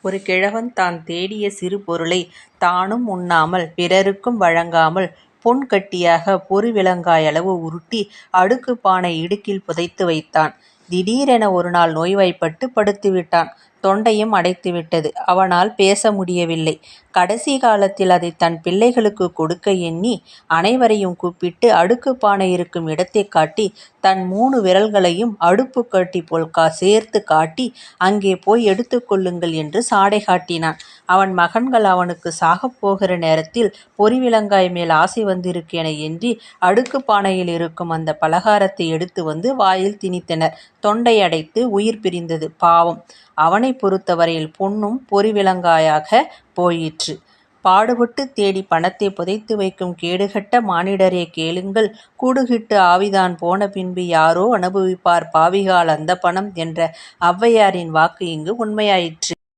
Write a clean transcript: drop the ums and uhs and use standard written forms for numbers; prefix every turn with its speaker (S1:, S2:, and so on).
S1: ஒரு கிழவன் தான் தேடிய சிறு பொருளைத் தானும் உண்ணாமல் பிறருக்கும் வழங்காமல் பொன் கட்டியாக பொரிவிளங்காயளவு உருட்டி அடுக்குப் பானை இடுக்கில் புதைத்து வைத்தான். திடீரென ஒருநாள் நோய்வாய்ப்பட்டு படுத்துவிட்டான். தொண்டையும் அடைத்துவிட்டது. அவனால் பேச முடியவில்லை. கடைசி காலத்தில் அதைத் தன் பிள்ளைகளுக்குக் கொடுக்க எண்ணி அனைவரையும் கூப்பிட்டு அடுக்குப் பானை இருக்கும் இடத்தைக் காட்டி தன் 3 விரல்களையும் அடுப்புக் கட்டி போல் சேர்த்துக் காட்டி அங்கே போய் எடுத்துக் கொள்ளுங்கள் என்று சாடை காட்டினான். அவன் மகன்கள் அவனுக்குச் சாகப் போகிற நேரத்தில் பொரிவிளங்காய் மேல் ஆசை வந்திருக்கு என எண்ணி அடுக்குப் பானையில் இருக்கும் அந்த பலகாரத்தை எடுத்து வந்து வாயில் திணித்தனர். தொண்டை அடைத்து உயிர் பிரிந்தது. பாவம், அவனைப் பொறுத்தவரையில் பொன்னும் பொரிவிளங்காயாகப் போயிற்று. பாடுபட்டுத் தேடி பணத்தைப் புதைத்து வைக்கும் கேடுகெட்ட மானிடரே கேளுங்கள், கூடுகிட்டு ஆவிதான் போன பின்பு யாரோ அனுபவிப்பார் பாவிகாள் அந்தப் பணம் என்ற ஔவையாரின் வாக்கு இங்கு உண்மையாயிற்று.